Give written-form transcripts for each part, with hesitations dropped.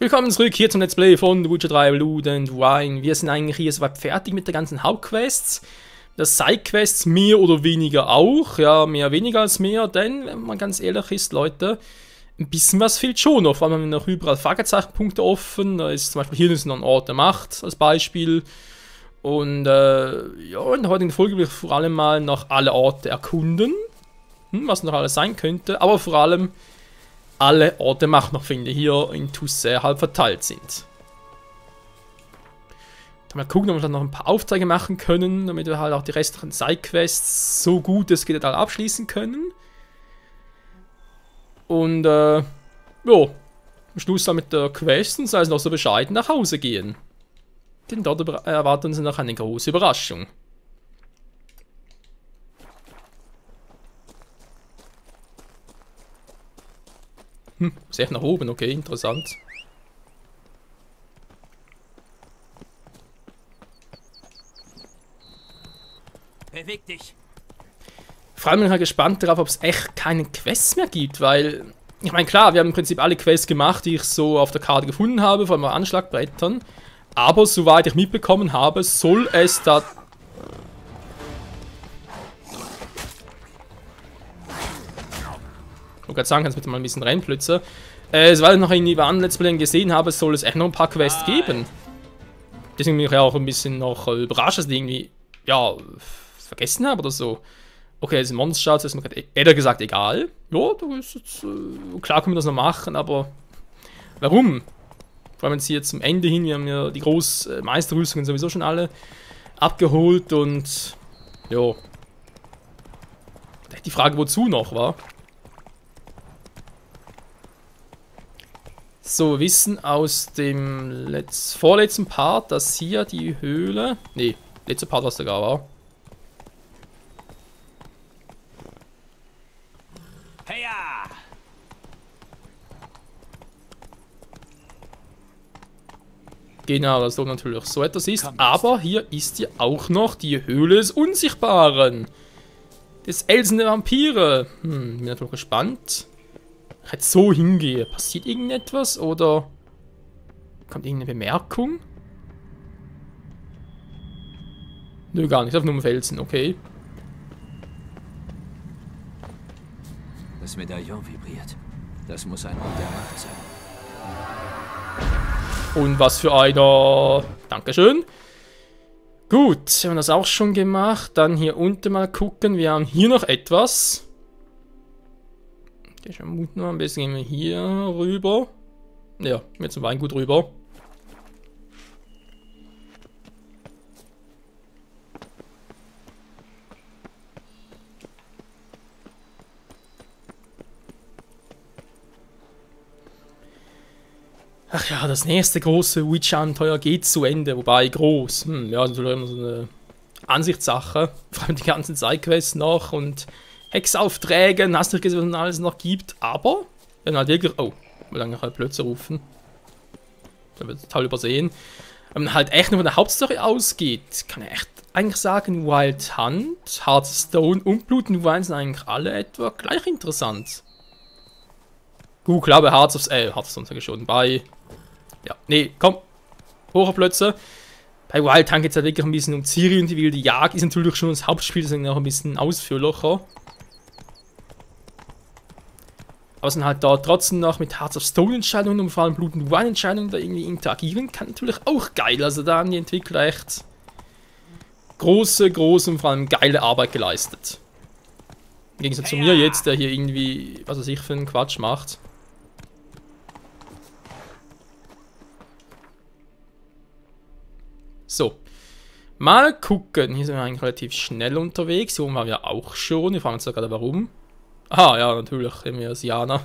Willkommen zurück hier zum Let's Play von The Witcher 3 Blood and Wine. Wir sind eigentlich hier soweit fertig mit der ganzen Hauptquests. Das Sidequests mehr oder weniger auch. Ja, mehr weniger als mehr, denn, wenn man ganz ehrlich ist, Leute, ein bisschen was fehlt schon noch. Vor allem haben wir noch überall Fragezeichenpunkte offen. Da ist zum Beispiel hier ist noch ein Ort der Macht als Beispiel. Und ja, in der heutigen Folge will ich vor allem mal noch alle Orte erkunden. Was noch alles sein könnte, aber vor allem alle Orte Macht noch finde, hier in Toussaint halb verteilt sind. Mal gucken, ob wir dann noch ein paar Aufträge machen können, damit wir halt auch die restlichen Sidequests so gut es geht dann abschließen können. Und ja, am Schluss dann mit der Quest und sei es noch so bescheiden nach Hause gehen. Denn dort erwartet uns noch eine große Überraschung. Sehr nach oben, okay, interessant. Beweg dich. Vor allem bin ich halt gespannt darauf, ob es echt keine Quests mehr gibt, weil, ich meine, klar, wir haben im Prinzip alle Quests gemacht, die ich so auf der Karte gefunden habe, vor allem auf Anschlagbrettern. Aber soweit ich mitbekommen habe, soll es da... Ich wollte gerade sagen, kannst du bitte mal ein bisschen reinplützen. Weil ich noch in anderen Let's Plays gesehen habe, soll es echt noch ein paar Quests geben. Deswegen bin ich ja auch ein bisschen noch überrascht, dass ich irgendwie, ja, vergessen habe oder so. Okay, das ist ein Monster, das ist mir gerade eher gesagt egal. Ja, da ist jetzt, klar können wir das noch machen, aber warum? Vor allem jetzt hier zum Ende hin, wir haben ja die Großmeisterrüstungen sowieso schon alle abgeholt und, ja. Die Frage, wozu noch, war? So, wir wissen aus dem vorletzten Part, dass hier die Höhle... Ne, letzter Part, was sogar war. Heya! Genau, dass dort natürlich so etwas ist. Aber hier ist ja auch noch die Höhle des Unsichtbaren. Des Elsen der Vampire. Bin natürlich gespannt. Ich jetzt so hingehe, passiert irgendetwas oder kommt irgendeine Bemerkung? Nö, gar nicht, auf nur Felsen, okay. Das Medaillon vibriert. Das muss ein Ort der Macht sein. Und was für einer... Dankeschön. Gut, wir haben das auch schon gemacht. Dann hier unten mal gucken, wir haben hier noch etwas. Ich vermute noch, am besten gehen wir hier rüber. Ja, mit zum Weingut rüber. Ach ja, das nächste große Witch-Abenteuer geht zu Ende, wobei groß. Ja, natürlich immer so eine Ansichtssache. Vor allem die ganzen Sidequests noch und Hexaufträge, hast du nicht gesehen, was es alles noch gibt, aber wenn halt wirklich, oh, will lange halt Blödsinn rufen, da wird total übersehen, wenn man halt echt nur von der Hauptstory ausgeht, kann ich echt eigentlich sagen, Wild Hunt, Hearthstone und Blut und Wine sind eigentlich alle etwa gleich interessant. Gut, klar, bei Hearthstone sage ich schon, bei, ja, nee, komm, hoch Blödsinn. Bei Wild Hunt geht es halt wirklich ein bisschen um Ciri und die wilde Jagd, ist natürlich schon das Hauptspiel, deswegen auch ein bisschen ausführlicher. Aber es sind halt da trotzdem noch mit Hearts of Stone Entscheidungen und vor allem Blut und Wine Entscheidungen da irgendwie interagieren kann natürlich auch geil. Also da haben die Entwickler echt große und vor allem geile Arbeit geleistet. Im Gegensatz zu mir jetzt, der hier irgendwie, was weiß ich, für einen Quatsch macht. So. Mal gucken. Hier sind wir eigentlich relativ schnell unterwegs. Hier oben waren wir auch schon. Wir fragen uns da gerade warum. Ah, ja, natürlich. Haben wir Siana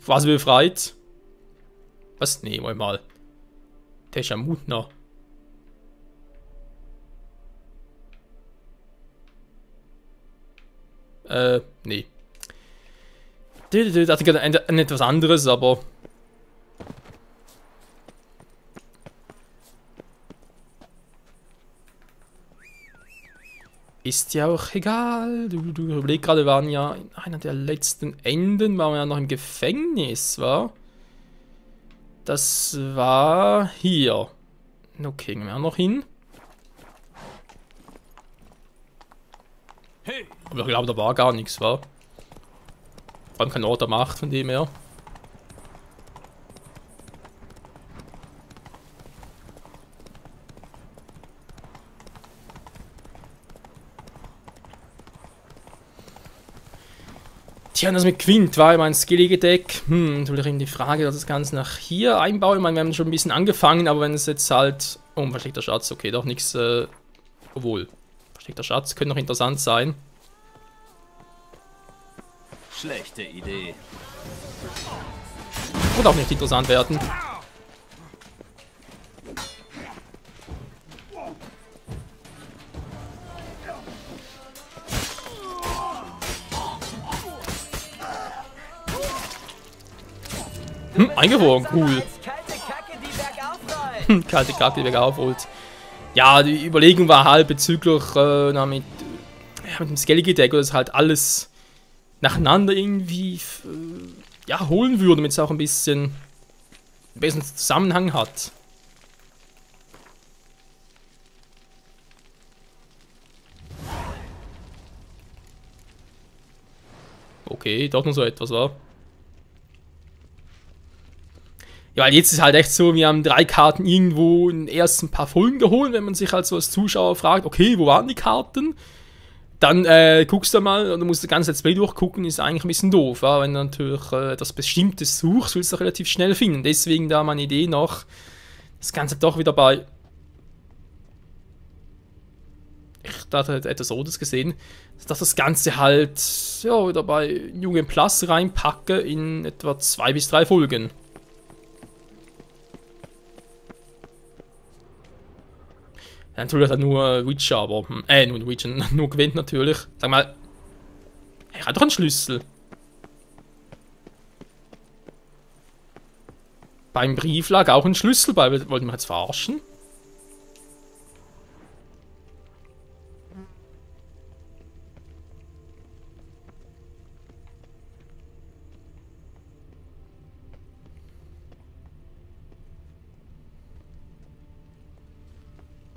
quasi befreit. Was? Nee, mal. Tesha Mutner. Nee. Das ist etwas anderes, aber... Ist ja auch egal. Du überlegst gerade, wir waren ja in einer der letzten Enden, waren wir ja noch im Gefängnis, wa? Das war hier. Okay, gehen wir auch noch hin. Aber ich glaube, da war gar nichts, war. Vor allem kein Ort der Macht, von dem her. Tja, das mit Quint war mein Skilly-Deck. Natürlich eben die Frage, dass das Ganze nach hier einbauen. Ich meine, wir haben schon ein bisschen angefangen, aber wenn es jetzt halt... Oh, versteckter Schatz, okay, doch nichts... Obwohl, versteckter Schatz könnte noch interessant sein. Schlechte Idee. Oder auch nicht interessant werden. Eingefroren, cool. Kalte Kacke, die bergauf holt. Ja, die Überlegung war halt bezüglich mit dem Skellige-Deck, dass halt alles nacheinander irgendwie ja, holen würde, damit es auch ein bisschen besseren Zusammenhang hat. Okay, doch nur so etwas, war. Ja, weil jetzt ist halt echt so, wir haben 3 Karten irgendwo in den ersten paar Folgen geholt, wenn man sich halt so als Zuschauer fragt, okay, wo waren die Karten? Dann guckst du mal, und du musst das ganze Let's Play durchgucken, ist eigentlich ein bisschen doof, ja? Wenn du natürlich etwas Bestimmtes suchst, willst du relativ schnell finden. Deswegen da meine Idee noch, das Ganze doch wieder bei... Ich dachte, ich hätte so das gesehen, dass das Ganze halt ja, wieder bei New Game Plus reinpacke in etwa 2 bis 3 Folgen. Ja, natürlich hat nur Witcher, aber... nur Witcher, nur gewinnt natürlich. Sag mal... Er hat doch einen Schlüssel. Beim Brief lag auch ein Schlüssel bei. Wollten wir jetzt verarschen?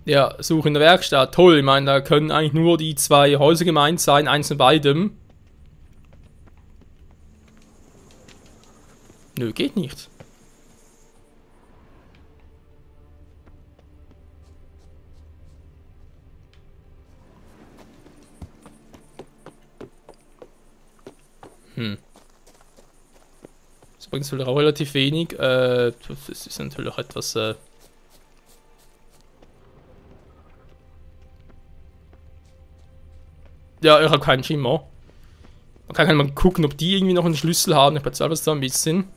Ja, Suche in der Werkstatt. Toll, ich meine, da können eigentlich nur die 2 Häuser gemeint sein, eins von beidem. Nö, geht nicht. Das bringt natürlich auch relativ wenig. Das ist natürlich etwas... Ja, ich habe keinen Schimmer. Man kann mal gucken, ob die irgendwie noch einen Schlüssel haben. Ich bezahle das da ein bisschen.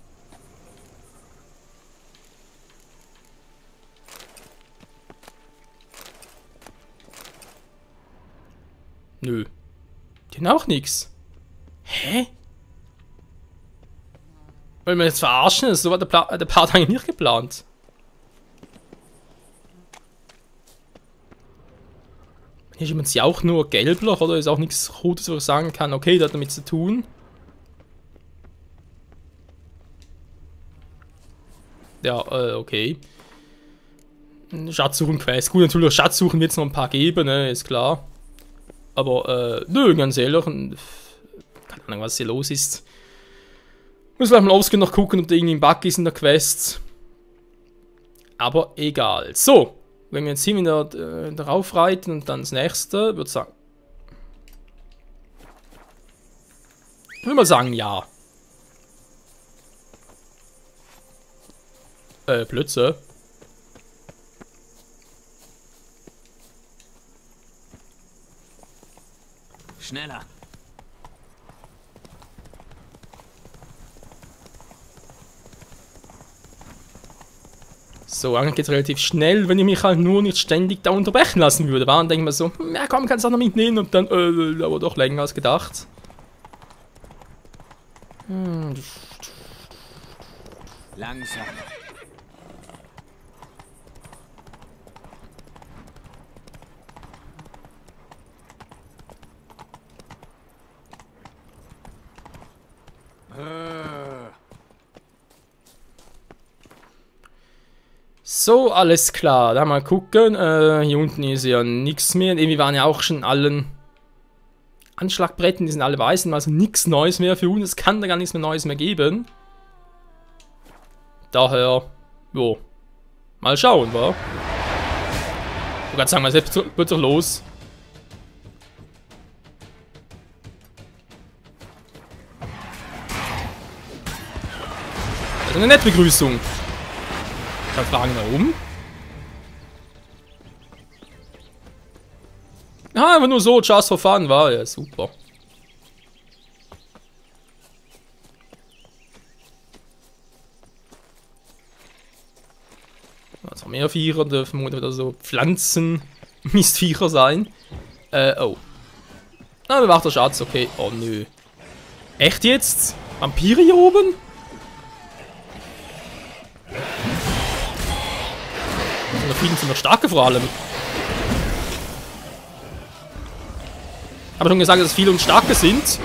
Nö. Die haben auch nichts. Hä? Wollen wir jetzt verarschen? So war der Part eigentlich nicht geplant. Hier sieht man sie auch nur gelblich oder ist auch nichts Rotes, wo ich sagen kann, okay, das hat damit zu tun. Ja, okay. Schatzsuchen-Quest. Gut, natürlich, Schatzsuchen wird es noch ein paar geben, ne, ist klar. Aber, nö, ganz ehrlich, keine Ahnung, was hier los ist. Muss vielleicht mal ausgehen noch gucken, ob da irgendwie ein Bug ist in der Quest. Aber egal. So, wenn wir jetzt hier wieder darauf reiten und dann das nächste, würde ich sagen. Ich würde mal sagen, ja. Blödsinn. Schneller. So, eigentlich geht es relativ schnell, wenn ich mich halt nur nicht ständig da unterbrechen lassen würde. Dann denke ich mir so, ja komm, kannst du auch noch mitnehmen und dann, aber doch länger als gedacht. Langsam. So, alles klar. Dann mal gucken. Hier unten ist ja nichts mehr. Irgendwie waren ja auch schon allen Anschlagbretten, die sind alle weißen, also nichts Neues mehr für uns. Es kann da gar nichts mehr Neues mehr geben. Daher, jo. Mal schauen, wa? Ich wollte sagen, mal selbst wird doch los. Das ist eine nette Begrüßung. Dann fragen wir warum. Ja, aber nur so, just for fun, war ja super. Also mehr Viecher dürfen oder so Pflanzen-Mistviecher sein. Oh. Ah, bewacht der Schatz, okay. Oh nö. Echt jetzt? Vampire hier oben? Und da fliegen sie noch starke vor allem. Ich habe schon gesagt, dass es viele und starke sind.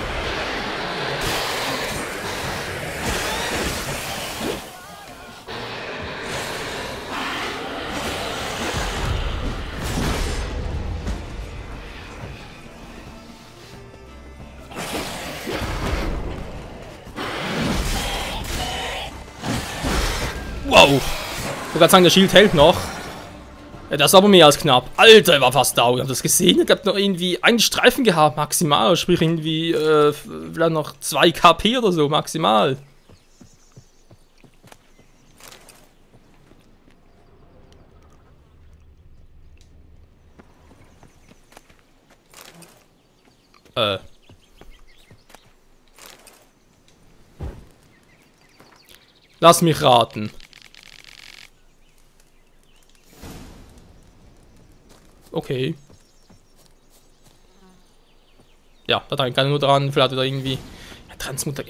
Wow! Ich wollte gerade sagen, der Schild hält noch. Ja, das ist aber mehr als knapp. Alter, er war fast down. Habt ihr das gesehen? Ich hab noch irgendwie einen Streifen gehabt, maximal. Sprich irgendwie, vielleicht noch 2 KP oder so, maximal. Lass mich raten. Okay. Ja, da denke ich nur dran, vielleicht wieder irgendwie. Ja, Transmutter.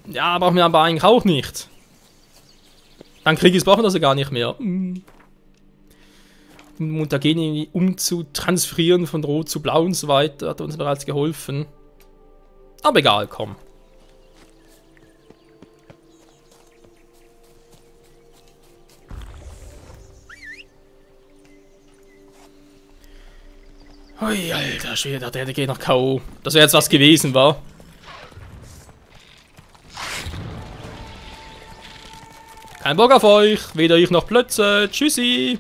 Ja, brauchen wir aber eigentlich auch nicht. Dann Krieg brauchen wir das ja gar nicht mehr. Mutagen irgendwie umzutransferieren von Rot zu Blau und so weiter, hat uns bereits geholfen. Aber egal, komm. Ui, alter Schwede, der geht nach K.O. Das wäre jetzt was gewesen, war. Kein Bock auf euch, weder ich noch Plötze. Tschüssi.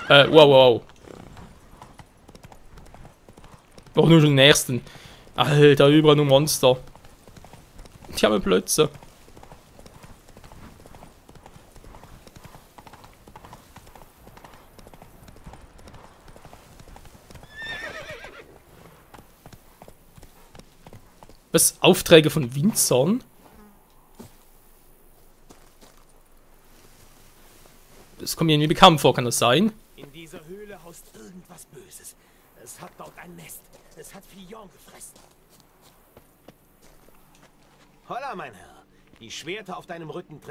Wow. Auch nur schon den nächsten. Alter, überall nur Monster. Die haben Plötze. Was? Aufträge von Winzern? Das kommt mir irgendwie bekannt vor, kann das sein? In dieser Höhle haust irgendwas Böses. Es hat dort ein Nest. Es hat Fillon gefressen. Holla, mein Herr. Die Schwerter auf deinem Rücken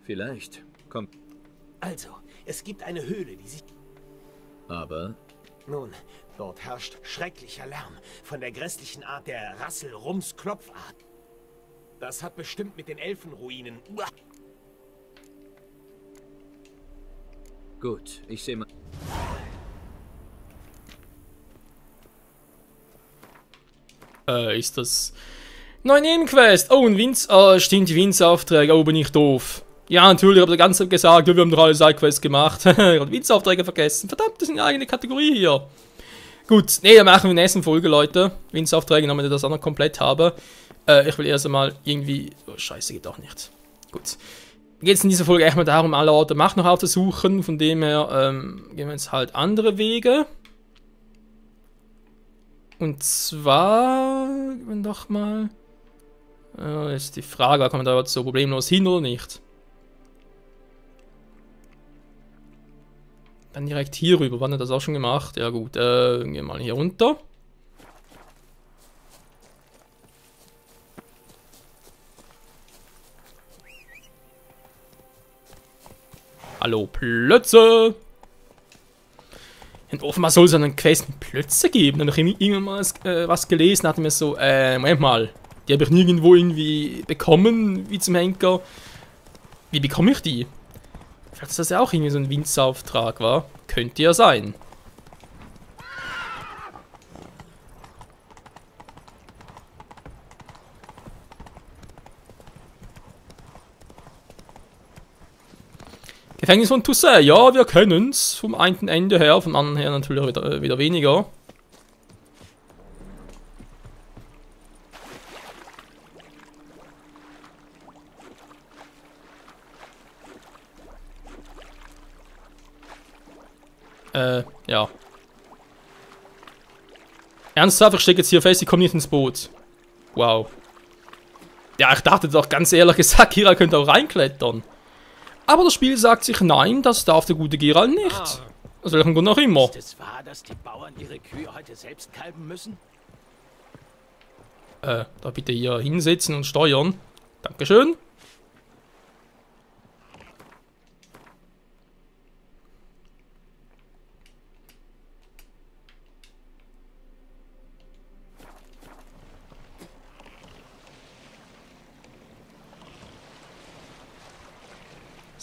Vielleicht kommt... Also, es gibt eine Höhle, die sich... Aber... Nun, dort herrscht schrecklicher Lärm von der grässlichen Art der Rassel-Rums-Klopfart. Das hat bestimmt mit den Elfenruinen... Gut, ich sehe mal... Ist das... Neue Nebenquest! Oh, ein Winz... Oh, stimmt, die Winzaufträge. Oh, bin ich doof. Ja, natürlich, habt ihr ganz gesagt, wir haben doch alle Sidequests gemacht. Ich hab Winzaufträge vergessen. Verdammt, das ist eine eigene Kategorie hier. Gut, nee, dann machen wir in der nächsten Folge, Leute. Winzaufträge, damit ich das auch noch komplett habe. Ich will erst einmal irgendwie... Oh, scheiße, geht auch nicht. Gut. Geht es in dieser Folge echt mal darum, alle Orte Macht noch aufzusuchen. Von dem her gehen wir jetzt halt andere Wege. Und zwar... Doch mal... jetzt die Frage, kommen wir da jetzt so problemlos hin oder nicht? Dann direkt hier rüber. Wann hat das auch schon gemacht? Ja gut, gehen wir mal hier runter. Hallo, Plötze! Und offenbar soll es einen Quest Plötze geben. Dann habe ich irgendwann mal was gelesen, hatte mir so, Moment mal. Die habe ich nirgendwo irgendwie bekommen, wie zum Henker. Wie bekomme ich die? Vielleicht ist das ja auch irgendwie so ein Winzerauftrag, war? Könnte ja sein. Gefängnis von Toussaint, ja, wir kennen's. Vom einen Ende her, vom anderen her natürlich wieder weniger. Ja. Ernsthaft, ich stecke jetzt hier fest, ich komme nicht ins Boot. Wow. Ja, ich dachte doch ganz ehrlich gesagt, Kira könnte auch reinklettern. Aber das Spiel sagt sich, nein, das darf der gute Geralt nicht. Aus welchem Grund auch immer. Ist es wahr, dass die Bauern ihre Kühe heute selbst kalben müssen? Da bitte hier hinsetzen und steuern. Dankeschön.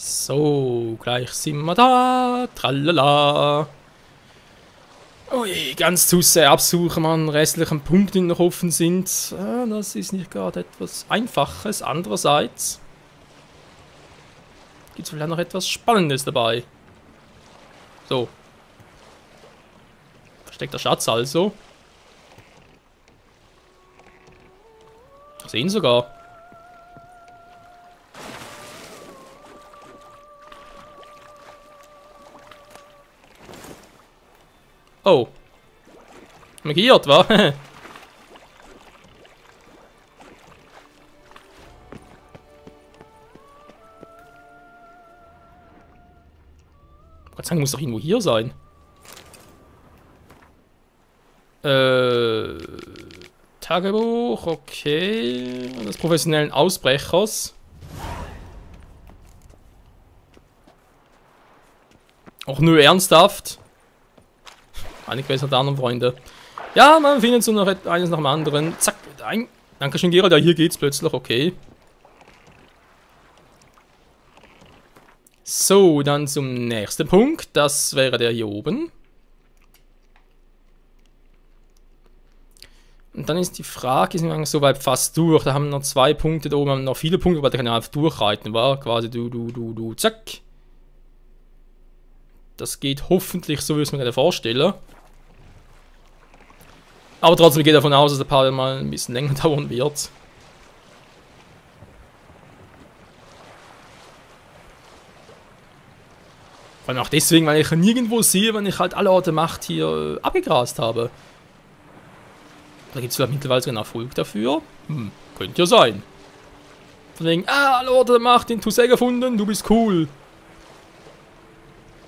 So, gleich sind wir da. Tralala. Ui, ganz zu sehr absuchen an restlichen Punkten, die noch offen sind. Das ist nicht gerade etwas Einfaches. Andererseits gibt es vielleicht noch etwas Spannendes dabei. So. Versteckter Schatz also. Sehen sogar. Oh. Magiert, wa? Gott sei Dank muss doch irgendwo hier sein. Tagebuch, okay. Des professionellen Ausbrechers. Auch nur ernsthaft. Eine Quest nach der anderen, Freunde. Ja, man findet so noch eines nach dem anderen. Zack, ein. Dankeschön, Geralt. Ja, hier geht's plötzlich, okay. So, dann zum nächsten Punkt. Das wäre der hier oben. Und dann ist die Frage, sind wir eigentlich soweit fast durch. Da haben wir noch 2 Punkte, da oben haben wir noch viele Punkte, aber der kann ja einfach durchreiten, war quasi du, zack. Das geht hoffentlich so, wie ich es mir gerade vorstelle. Aber trotzdem geht davon aus, dass der Part mal ein bisschen länger dauern wird. Vor allem auch deswegen, weil ich nirgendwo sehe, wenn ich halt alle Orte Macht hier abgegrast habe. Da gibt es vielleicht mittlerweile sogar einen Erfolg dafür. Könnte ja sein. Von wegen, alle Orte Macht in Toussaint gefunden, du bist cool.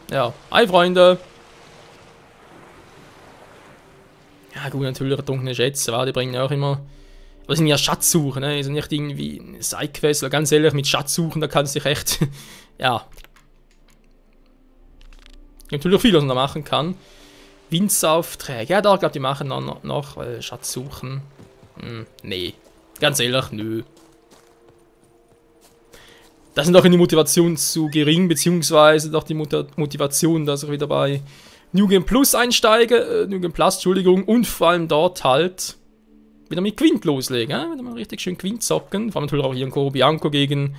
Ja, hi Freunde. Ja gut, natürlich dunkle Schätze, die bringen auch immer... Aber das sind ja Schatzsuchen, ne? Das sind nicht irgendwie Sidequests, ganz ehrlich, mit Schatzsuchen, da kannst du dich echt... ja. Natürlich viel, was man da machen kann. Winzaufträge, ja da, glaube die machen noch Schatzsuchen. Nee, ganz ehrlich, nö. Das sind doch die Motivation zu gering, beziehungsweise doch die Motivation, dass ich wieder bei New Game Plus einsteige, New Game Plus, Entschuldigung, und vor allem dort halt wieder mit Quint loslegen, wieder mal richtig schön Quint zocken, vor allem natürlich auch hier in Coro Bianco gegen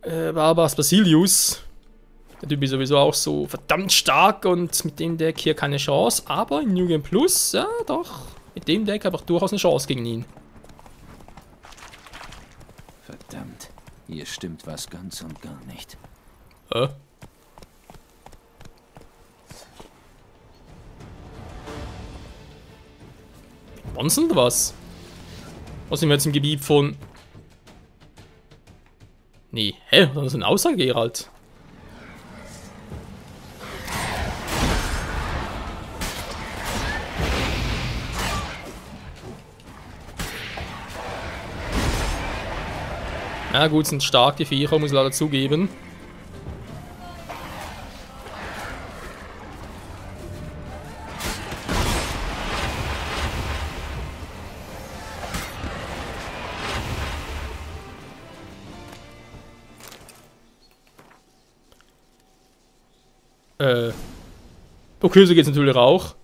Barbas Basilius. Der Typ ist sowieso auch so verdammt stark und mit dem Deck hier keine Chance, aber in New Game Plus, ja doch, mit dem Deck habe ich durchaus eine Chance gegen ihn. Verdammt. Hier stimmt was ganz und gar nicht. Monster oder was? Was sind wir jetzt im Gebiet von... Nee, hä? Das ist eine Aussage, Geralt. Ja gut, sind starke Viecher, muss ich leider zugeben. Okay, so geht's natürlich auch.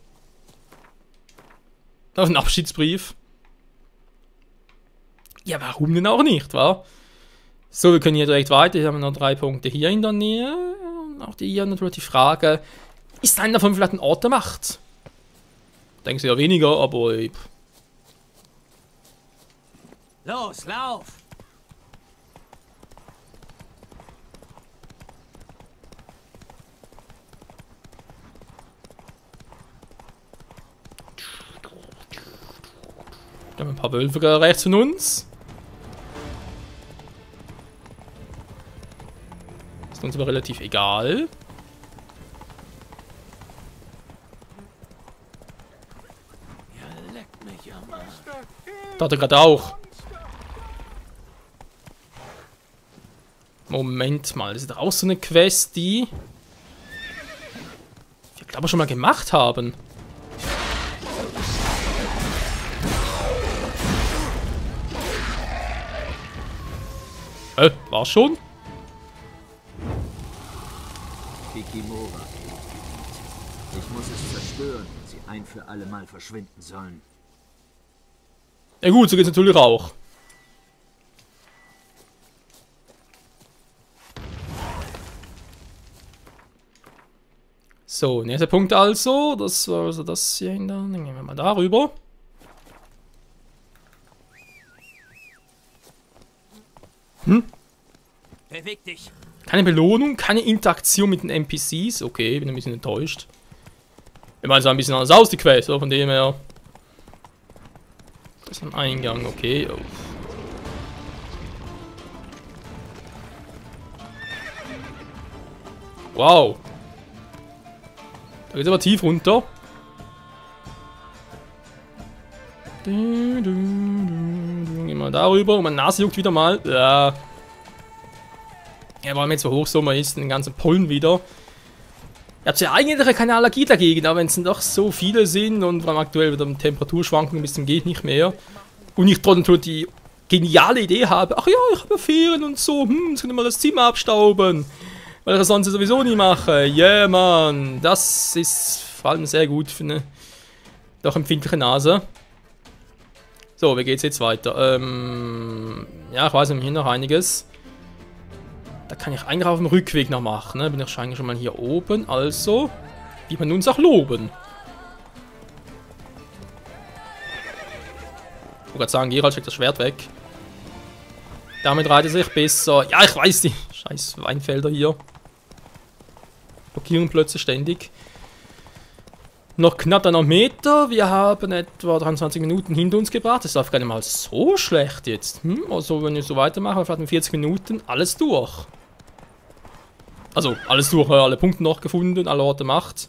Auf einen Abschiedsbrief. Ja, warum denn auch nicht, wa? So, wir können hier direkt weiter. Hier haben wir noch 3 Punkte hier in der Nähe. Und auch hier natürlich die Frage, ist einer davon vielleicht ein Ort der Macht? Denken Sie ja weniger, aber... Los, lauf! Da haben wir ein paar Wölfe gerade rechts von uns. Ist uns aber relativ egal. Ja, leck mich am Arsch. Da hat er gerade auch. Moment mal, das ist doch auch so eine Quest, die wir, glaube ich, schon mal gemacht haben. War schon? Kikimora. Ich muss es zerstören und sie ein für alle Mal verschwinden sollen. Ja gut, so geht's natürlich auch. So, nächster Punkt also. Das war also das hier hinter. Dann gehen wir mal darüber. Beweg dich! Keine Belohnung, keine Interaktion mit den NPCs. Okay, bin ein bisschen enttäuscht. Ich meine, es sah ein bisschen anders aus, die Quest, von dem her. Das ist ein Eingang, okay. Oh. Wow. Da geht's aber tief runter. Gehen wir darüber und meine Nase juckt wieder mal. Ja. Ja, weil mir jetzt so Hochsommer ist, den ganzen Pollen wieder. Ich habe ja eigentlich keine Allergie dagegen, aber wenn es dann doch so viele sind und vor allem aktuell wieder mit Temperaturschwankungen bis zum geht nicht mehr. Und ich trotzdem die geniale Idee habe, ach ja, ich habe ja Ferien und so, jetzt können wir das Zimmer abstauben. Weil ich das sonst sowieso nie mache. Yeah, Mann. Das ist vor allem sehr gut für eine doch empfindliche Nase. So, wie geht's jetzt weiter? Ja, ich weiß nicht, hier noch einiges. Da kann ich eigentlich auf dem Rückweg noch machen, ne? Bin ich wahrscheinlich schon mal hier oben, also wie man uns auch loben. Ich wollte gerade sagen, Geralt steckt das Schwert weg. Damit reitet sich besser. Ja, ich weiß die scheiß Weinfelder hier. Blockieren plötzlich ständig. Noch knapp 1 Meter. Wir haben etwa 23 Minuten hinter uns gebracht. Das läuft gar nicht mal so schlecht jetzt. Also wenn wir so weitermachen, vielleicht in 40 Minuten alles durch. Also alles durch, alle Punkte noch gefunden, alle Orte Macht.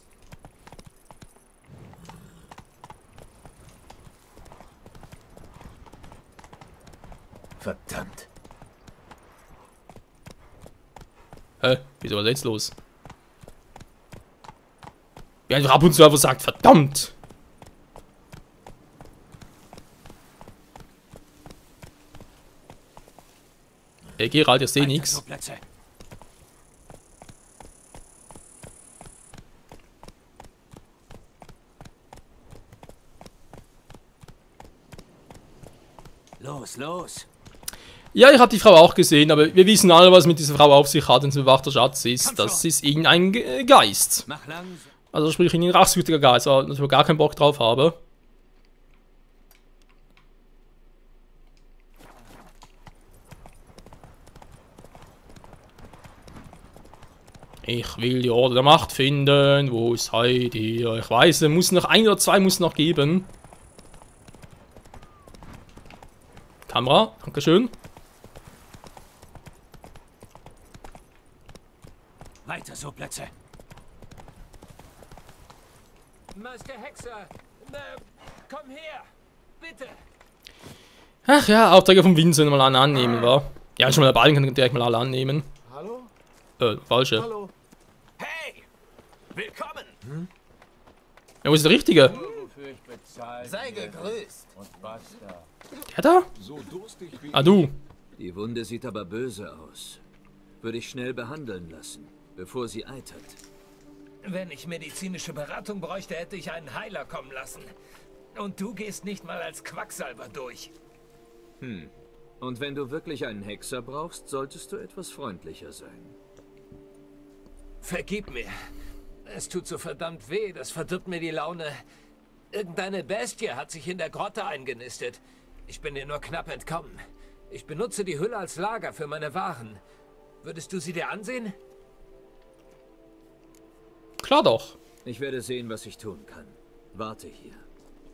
Verdammt. Wieso was ist jetzt los? Wie einfach ab und zu einfach sagt, verdammt! Geralt, ich sehe nichts. Los, los! Ja, ich habe die Frau auch gesehen, aber wir wissen alle, was mit dieser Frau auf sich hat, wenn sie bewachter Schatz ist. Das ist irgendein Geist. Mach langsam. Also sprich ein rachsüchtiger Geist, dass ich gar keinen Bock drauf habe. Ich will die Orde der Macht finden. Wo seid ihr? Ich weiß, es muss noch 1 oder 2 muss noch geben. Kamera, dankeschön. Weiter so, Plätze. Meister Hexer, komm her, bitte. Ach ja, Aufträge vom Vincent mal annehmen, war. Ja, schon mal dabei, kann ich direkt mal alle annehmen. Hallo? Falsche. Hallo? Hey! Willkommen! Ja, wo ist der Richtige? Sei gegrüßt! Der da? Ah, du. Die Wunde sieht aber böse aus. Würde ich schnell behandeln lassen, bevor sie eitert. Wenn ich medizinische Beratung bräuchte, hätte ich einen Heiler kommen lassen. Und du gehst nicht mal als Quacksalber durch. Und wenn du wirklich einen Hexer brauchst, solltest du etwas freundlicher sein. Vergib mir. Es tut so verdammt weh, das verdirbt mir die Laune. Irgendeine Bestie hat sich in der Grotte eingenistet. Ich bin dir nur knapp entkommen. Ich benutze die Hülle als Lager für meine Waren. Würdest du sie dir ansehen? Klar doch. Ich werde sehen, was ich tun kann. Warte hier.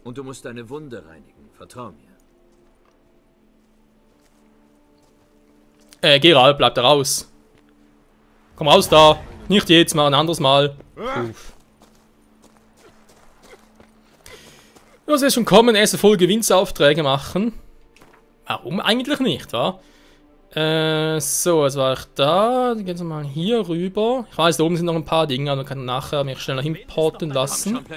Und du musst deine Wunde reinigen. Vertrau mir. Geralt, bleib da raus. Komm raus da. Nicht jetzt, mal ein anderes Mal. Uff. Das wird schon kommen, erste Folge Gewinnsaufträge machen. Warum eigentlich nicht, wa? So, jetzt war ich da. Dann gehen wir mal hier rüber. Ich weiß, da oben sind noch ein paar Dinge, aber kann nachher mich schneller importen lassen. Ich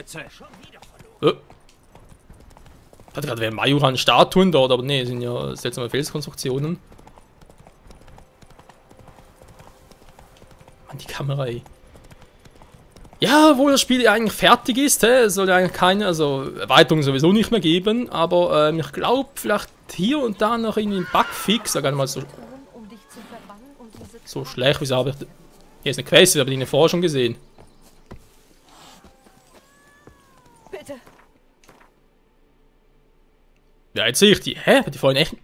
hatte gerade während Majoran Statuen dort, aber nee, sind ja seltsame Felskonstruktionen. Mann, die Kamera, ey. Ja, wo das Spiel eigentlich fertig ist, es soll ja eigentlich keine, also Erweiterung sowieso nicht mehr geben, aber ich glaube, vielleicht hier und da noch irgendwie ein Bugfix, gar nicht mal so schlecht, wieso habe ich... Hier ist eine Quest, ich habe die vorher schon gesehen. Bitte. Ja, jetzt sehe ich die. Hä? Die vorhin echt...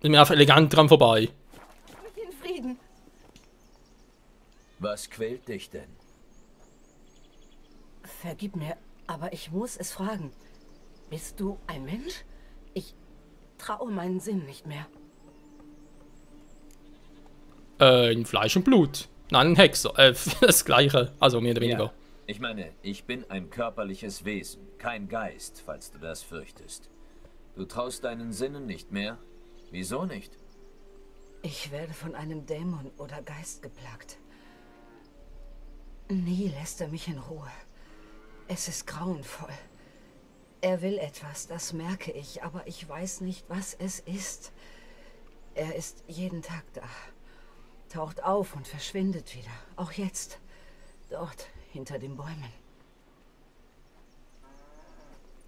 Sind mir einfach elegant dran vorbei. In Frieden. Was quält dich denn? Vergib mir, aber ich muss es fragen. Bist du ein Mensch? Ich traue meinen Sinn nicht mehr. In Fleisch und Blut. Nein, ein Hexer. Das Gleiche. Also mehr oder weniger. Ja. Ich meine, ich bin ein körperliches Wesen, kein Geist, falls du das fürchtest. Du traust deinen Sinnen nicht mehr? Wieso nicht? Ich werde von einem Dämon oder Geist geplagt. Nie lässt er mich in Ruhe. Es ist grauenvoll. Er will etwas, das merke ich, aber ich weiß nicht, was es ist. Er ist jeden Tag da. Taucht auf und verschwindet wieder. Auch jetzt. Dort, hinter den Bäumen.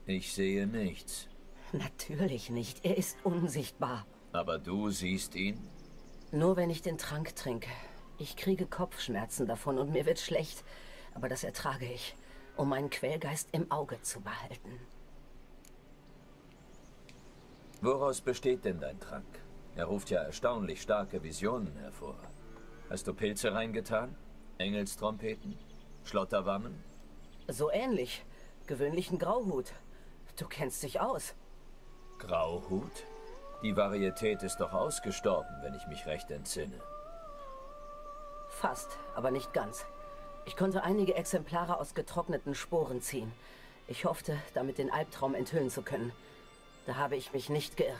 Ich sehe nichts. Natürlich nicht. Er ist unsichtbar. Aber du siehst ihn? Nur wenn ich den Trank trinke. Ich kriege Kopfschmerzen davon und mir wird schlecht. Aber das ertrage ich, um meinen Quälgeist im Auge zu behalten. Woraus besteht denn dein Trank? Er ruft ja erstaunlich starke Visionen hervor. Hast du Pilze reingetan? Engelstrompeten? Schlotterwammen? So ähnlich. Gewöhnlichen Grauhut. Du kennst dich aus. Grauhut? Die Varietät ist doch ausgestorben, wenn ich mich recht entsinne. Fast, aber nicht ganz. Ich konnte einige Exemplare aus getrockneten Sporen ziehen. Ich hoffte, damit den Albtraum enthüllen zu können. Da habe ich mich nicht geirrt.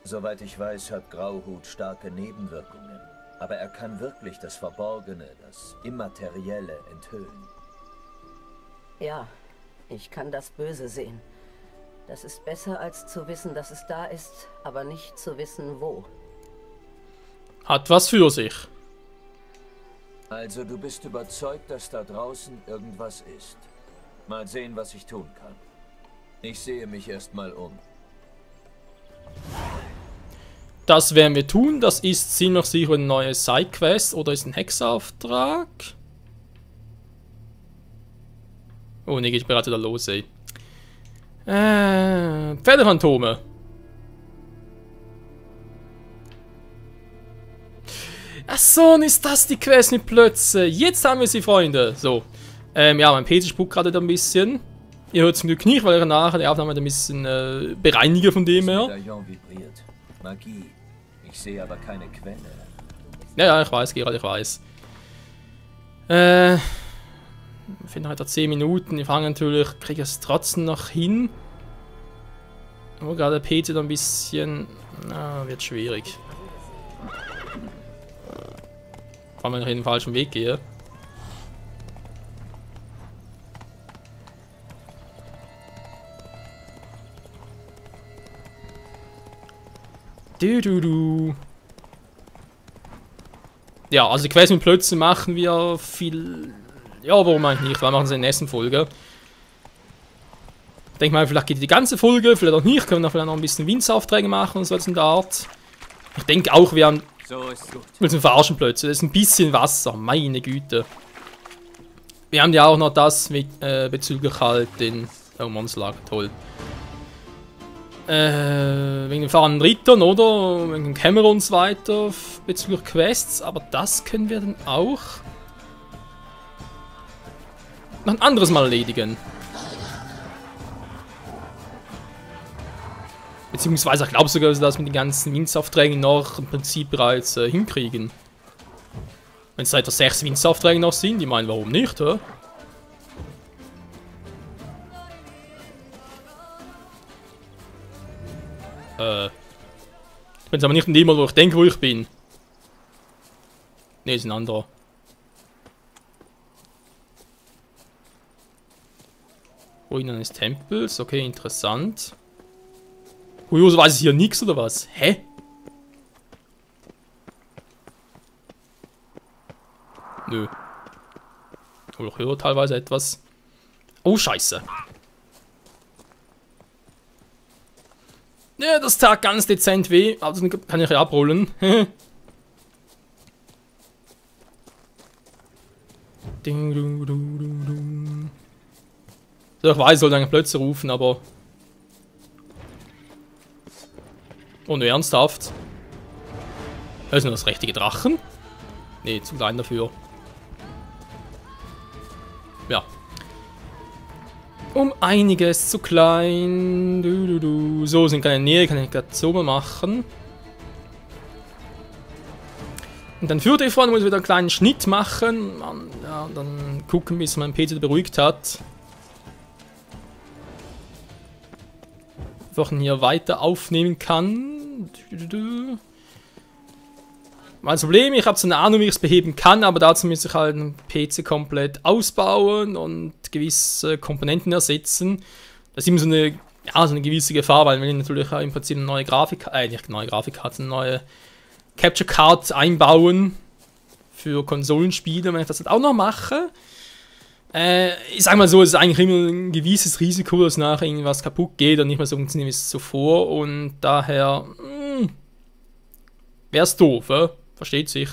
Soweit ich weiß, hat Grauhut starke Nebenwirkungen. Aber er kann wirklich das Verborgene, das Immaterielle enthüllen. Ja, ich kann das Böse sehen. Das ist besser, als zu wissen, dass es da ist, aber nicht zu wissen, wo. Hat was für sich. Also du bist überzeugt, dass da draußen irgendwas ist. Mal sehen, was ich tun kann. Ich sehe mich erstmal um. Das werden wir tun. Das ist ziemlich sicher eine neue Sidequest oder ist ein Hexerauftrag. Oh ne, geht bereits wieder los, ey. Pferdephantome. Ach so, und ist das die Quest mit Plötze? Jetzt haben wir sie, Freunde. So. Ja, mein PC spuckt gerade ein bisschen. Ihr hört zum Glück nicht, weil ich nachher die Aufnahme ein bisschen bereinige von dem her. Das Medaillon vibriert. Magie. Ich sehe aber keine Quelle. Ja, ich weiß, Gerald, ich weiß. Wir finden heute 10 Minuten. Ich fange natürlich, kriege es trotzdem noch hin. Oh, gerade der PC da ein bisschen. Wird schwierig. Vor allem, wenn ich in den falschen Weg gehe. Ja, also die Quest mit Plötzen machen wir viel Ja, warum eigentlich nicht? Wir machen es in der nächsten Folge. Ich denke mal, vielleicht geht die ganze Folge, vielleicht auch nicht. Können wir vielleicht noch ein bisschen Windsaufträge machen und so in der Art. Ich denke auch, wir haben... So ist gut. Ich will zum Verarschen plötzlich. Das ist ein bisschen Wasser, meine Güte. Wir haben ja auch noch das mit, bezüglich halt den... Oh, Monsterlager, toll. Wegen den fahrenden Rittern, oder? Wegen den Camerons weiter, bezüglich Quests. Aber das können wir dann auch noch ein anderes Mal erledigen. Beziehungsweise, ich glaube sogar, dass wir das mit den ganzen Windsaufträgen noch im Prinzip bereits hinkriegen. Wenn es etwa 6 Windsaufträge noch sind, ich meine, warum nicht, hä? Ich bin jetzt aber nicht in dem, wo ich denke, wo ich bin. Ne, ist ein anderer. Ruinen eines Tempels, okay, interessant. Kurioserweise ist hier nichts oder was? Hä? Nö. Oder ich höre teilweise etwas. Oh, scheiße. Ja, das tat ganz dezent weh, aber dann kann ich ja abrollen. Ding, du, du, du, du. So, ich weiß, ich sollte eigentlich plötzlich rufen, aber... Oh, ne, ernsthaft? Das sind das richtige Drachen? Ne, zu klein dafür. Ja. Um einiges zu klein. So, sind keine Nähe, kann ich gerade so mal machen. Und dann für vorne muss ich wieder einen kleinen Schnitt machen. Ja, dann gucken, bis mein PC beruhigt hat. Einfach hier weiter aufnehmen kann. Mein Problem, ich habe so eine Ahnung, wie ich es beheben kann, aber dazu muss ich halt einen PC komplett ausbauen und gewisse Komponenten ersetzen. Das ist immer so eine, ja, so eine gewisse Gefahr, weil wenn ich natürlich auch im Prinzip eine neue Grafik, nicht eine neue Grafikkarte, eine neue Capture Card einbauen für Konsolenspiele, wenn ich das jetzt auch noch mache. Ich sag mal so, es ist eigentlich immer ein gewisses Risiko, dass nachher irgendwas kaputt geht und nicht mehr so funktioniert wie es zuvor und daher wäre es doof, versteht sich.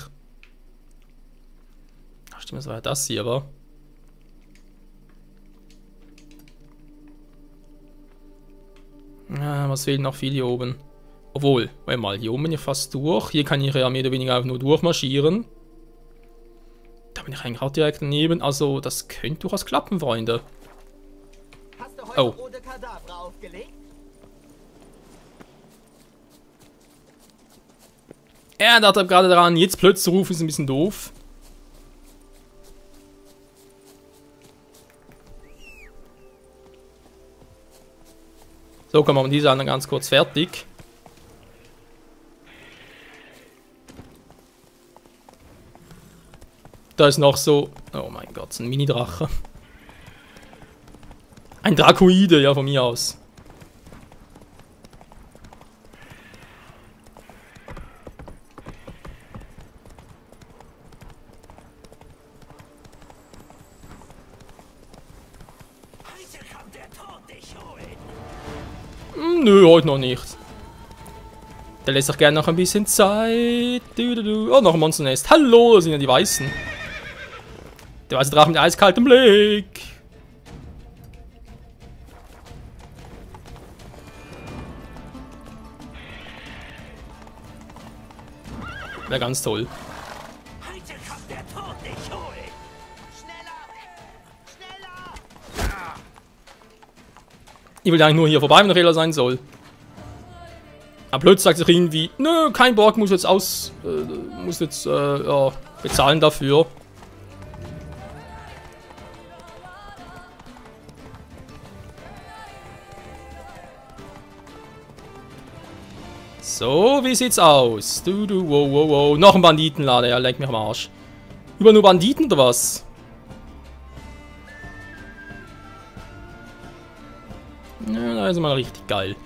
Ach stimmt, das war ja das hier, aber. Ja, was fehlt noch viel hier oben? Obwohl, warte mal, hier oben bin ich fast durch. Hier kann ich ja mehr oder weniger einfach nur durchmarschieren. Da bin ich eigentlich auch direkt daneben. Also, das könnte durchaus klappen, Freunde. Hast du heute rote Kadavra aufgelegt? Er dachte gerade daran, jetzt plötzlich zu rufen, ist ein bisschen doof. So, kommen wir mit dieser dann ganz kurz fertig. Da ist noch so... Oh mein Gott, so ein Mini-Drache. Ein Dracoide, ja, von mir aus. Nö, heute noch nicht. Der lässt sich gerne noch ein bisschen Zeit. Oh, noch ein Monsternest. Hallo, das sind ja die Weißen. Der weiße Drache mit eiskaltem Blick. Wäre ganz toll. Heute kommt der Tod dich holen. Schneller! Schneller! Ich will eigentlich nur hier vorbei, wenn der Fehler sein soll. Aber plötzlich sagt sich irgendwie, nö, kein Borg muss jetzt ja, bezahlen dafür. So, wie sieht's aus? Wow. Noch ein Banditenlader, ja, leck mich am Arsch. Über nur Banditen oder was? Ja, da ist mal richtig geil.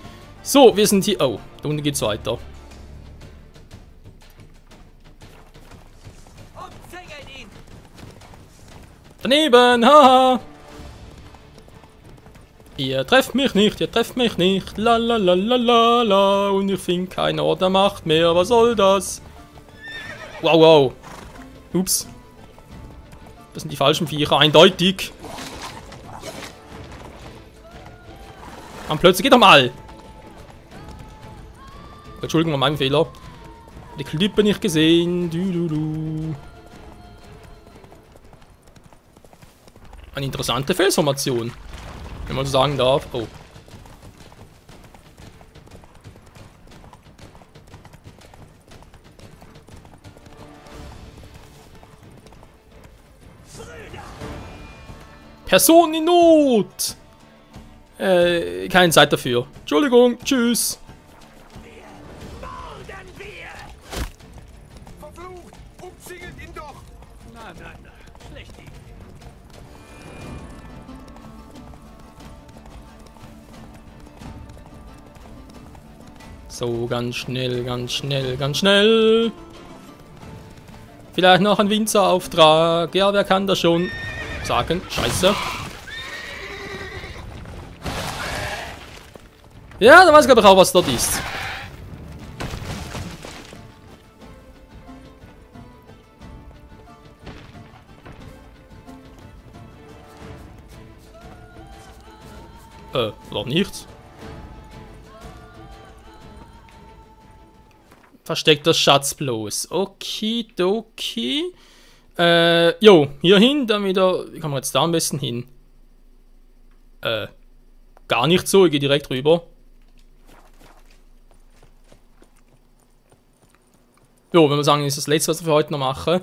So, wir sind hier... Oh, da unten geht's weiter. Daneben, haha. Ihr trefft mich nicht, ihr trefft mich nicht. La la la la la la. Und ich finde keiner oder macht mehr. Was soll das? Wow, wow. Ups. Das sind die falschen Viecher, eindeutig. Am plötzlich geht doch mal. Entschuldigung, mein Fehler. Die Klippe nicht gesehen. Du. Eine interessante Felsformation. Wenn man so sagen darf. Oh. Person in Not! Keine Zeit dafür. Entschuldigung, tschüss. Verflucht! Umzingelt ihn doch! Nein, schlecht. So, ganz schnell, ganz schnell, ganz schnell. Vielleicht noch ein Winzerauftrag. Ja, wer kann das schon sagen? Scheiße. Ja, da weiß ich glaube ich auch, was dort ist. War nichts. Versteckter Schatz bloß. Okidoki. Jo, hier hin, dann wieder. Wie kann man jetzt da am besten hin? Gar nicht so, ich gehe direkt rüber. Jo, wenn wir sagen, ist das letzte, was wir für heute noch machen.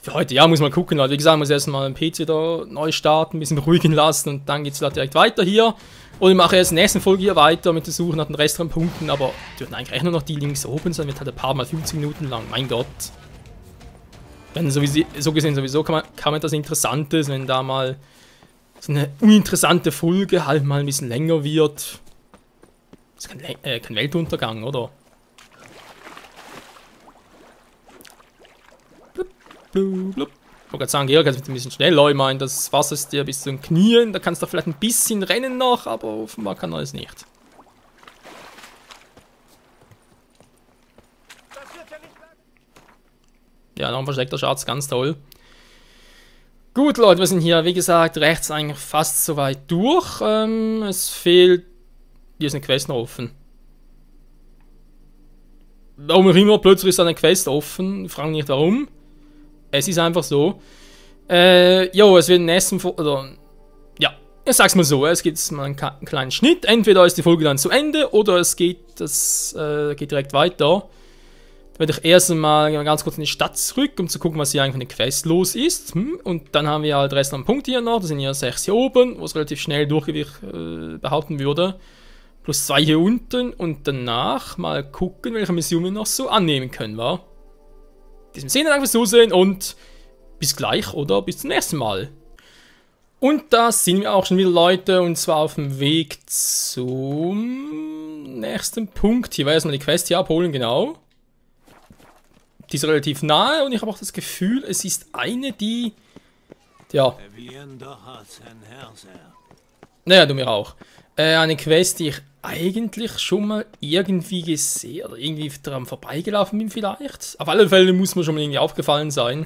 Für heute, ja, muss man gucken, Leute. Wie gesagt, muss erstmal den PC wieder neu starten, ein bisschen beruhigen lassen und dann geht es direkt weiter hier. Und ich mache jetzt in der nächsten Folge hier weiter mit der Suche nach den restlichen Punkten, aber die werden eigentlich nur noch die links oben sein, wird halt ein paar Mal 15 Minuten lang, mein Gott. Dann sowieso, so gesehen sowieso kann man etwas Interessantes, wenn da mal so eine uninteressante Folge halt mal ein bisschen länger wird. Das ist kein Weltuntergang, oder? Blub, blub. Ich wollte gerade sagen, Georg, jetzt ein bisschen schneller. Ich meine, das Wasser ist dir bis zu den Knien. Da kannst du vielleicht ein bisschen rennen noch, aber offenbar kann er es nicht. Ja, noch ein versteckter Schatz, ganz toll. Gut, Leute, wir sind hier, wie gesagt, rechts eigentlich fast soweit durch. Es fehlt... Hier ist eine Quest noch offen. Warum auch immer, plötzlich ist eine Quest offen. Ich frage nicht warum. Es ist einfach so. Jo, es wird im nächsten... Oder... Ja, ich sag's mal so. Es gibt mal einen kleinen Schnitt. Entweder ist die Folge dann zu Ende oder es geht... geht direkt weiter. Da werde ich erst einmal ganz kurz in die Stadt zurück, um zu gucken, was hier eigentlich von der Quest los ist. Und dann haben wir halt den Rest am Punkt hier noch. Das sind hier 6 hier oben, wo es relativ schnell durchgewicht behaupten würde. Plus 2 hier unten. Und danach mal gucken, welche Mission wir noch so annehmen können, wa? In diesem Sinne, danke fürs Zusehen und bis gleich oder bis zum nächsten Mal. Und da sind wir auch schon wieder, Leute, und zwar auf dem Weg zum nächsten Punkt. Hier war erstmal die Quest hier abholen, genau. Die ist relativ nahe und ich habe auch das Gefühl, es ist eine, die... Ja. Naja, du mir auch. Eine Quest, die ich eigentlich schon mal irgendwie gesehen oder irgendwie daran vorbeigelaufen bin vielleicht. Auf alle Fälle muss mir schon mal irgendwie aufgefallen sein.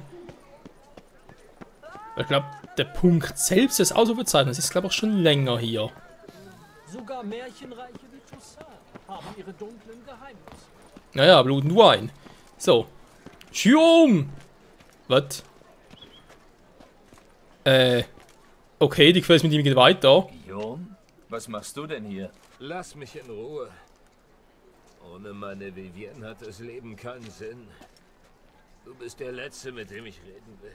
Ich glaube, der Punkt selbst ist auch so bezeichnet. Das ist, glaube ich, auch schon länger hier. Sogar Märchenreiche wie Toussaint haben ihre dunklen Geheimnisse. Naja, Blut und Wein. So. Schum! Was? Okay, die Quest mit ihm geht weiter. Guillaume? Was machst du denn hier? Lass mich in Ruhe. Ohne meine Vivienne hat das Leben keinen Sinn. Du bist der Letzte, mit dem ich reden will.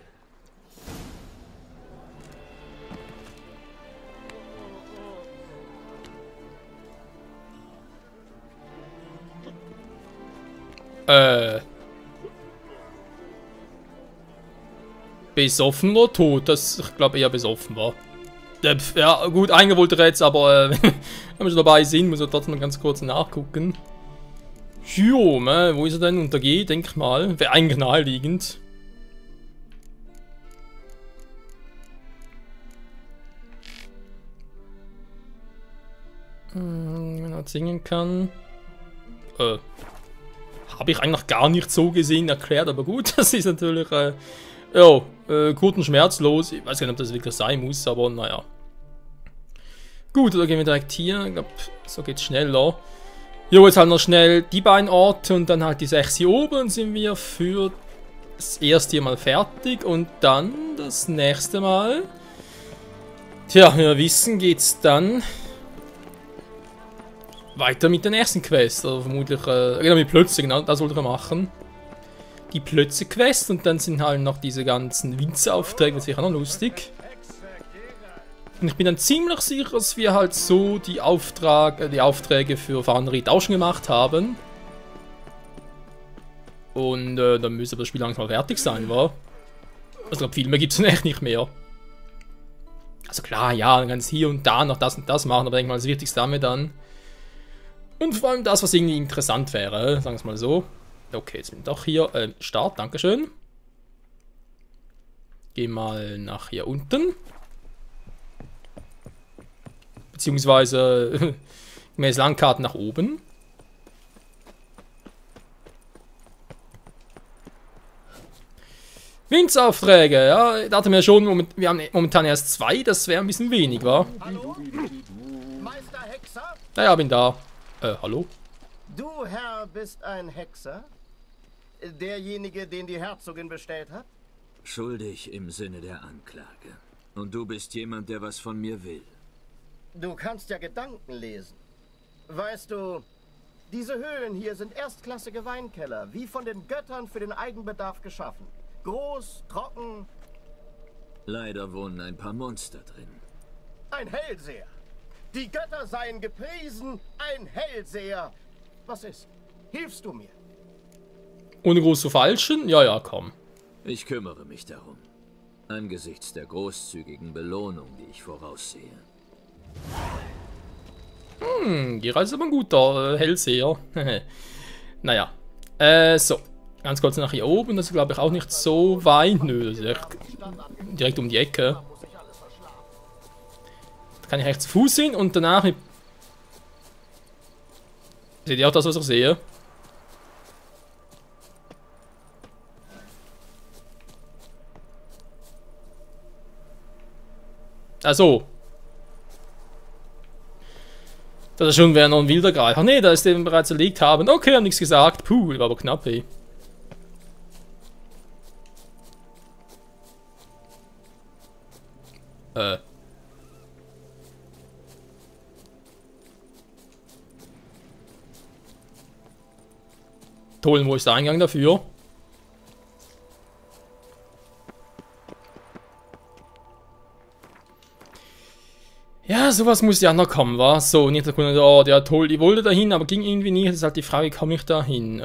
Besoffen oder tot? Das, ich glaube, eher besoffen war. Ja, gut, eingeholt jetzt, aber wenn wir schon dabei sind, muss ich trotzdem mal ganz kurz nachgucken. Jo, wo ist er denn? Unter G, denke ich mal. Wäre eigentlich naheliegend. Wenn er singen kann. Habe ich eigentlich gar nicht so gesehen erklärt, aber gut, das ist natürlich, gut und schmerzlos. Ich weiß gar nicht, ob das wirklich sein muss, aber naja. Gut, da gehen wir direkt hier. Ich glaube, so geht's schneller. Jo, jetzt halt noch schnell die beiden Orte und dann halt die 6 hier oben sind wir für das erste hier mal fertig und dann das nächste Mal. Tja, wie wir wissen, geht's dann weiter mit der nächsten Quest. Also vermutlich, genau, mit Plötze, genau, das wollte ich machen. Die Plötze-Quest und dann sind halt noch diese ganzen Winzeraufträge, das wäre auch noch lustig. Und ich bin dann ziemlich sicher, dass wir halt so die Aufträge für Fahnenried Tauschen gemacht haben. Und dann müsste das Spiel langsam mal fertig sein, wa? Also ich glaube, viel mehr gibt es echt nicht mehr. Also klar, ja, dann kann es hier und da noch das und das machen, aber ich denke mal, das Wichtigste haben wir dann. Und vor allem das, was irgendwie interessant wäre, sagen wir es mal so. Okay, jetzt sind wir doch hier. Start, dankeschön. Geh mal nach hier unten. Beziehungsweise gemäß Landkarten nach oben. Winzaufträge, ja, ich dachte mir schon, wir haben momentan erst 2, das wäre ein bisschen wenig, wa? Hallo? Meister Hexer? Naja, bin da. Hallo? Du, Herr, bist ein Hexer? Derjenige, den die Herzogin bestellt hat? Schuldig im Sinne der Anklage. Und du bist jemand, der was von mir will. Du kannst ja Gedanken lesen. Weißt du, diese Höhlen hier sind erstklassige Weinkeller, wie von den Göttern für den Eigenbedarf geschaffen. Groß, trocken. Leider wohnen ein paar Monster drin. Ein Hellseher. Die Götter seien gepriesen, ein Hellseher. Was ist? Hilfst du mir? Ohne groß zu falschen? Ja, ja, komm. Ich kümmere mich darum. Angesichts der großzügigen Belohnung, die ich voraussehe. Gira ist aber ein guter Hellseher. Naja. So. Ganz kurz nach hier oben. Das ist, glaube ich, auch nicht so weit. Nö, das ist echt direkt um die Ecke. Da kann ich rechts zu Fuß hin und danach mit... Seht ihr auch das, was ich sehe? Also. Das ist schon wäre noch ein wilder Greif. Ach nee, da ist den bereits erlegt haben. Okay, haben nichts gesagt. Puh, war aber knapp, ey. Toll, wo ist der Eingang dafür? Ja, sowas muss ja noch kommen, wa? So, nicht der Kunde, oh, der toll, die wollte dahin, aber ging irgendwie nicht. Das ist halt die Frage, wie komme ich da hin?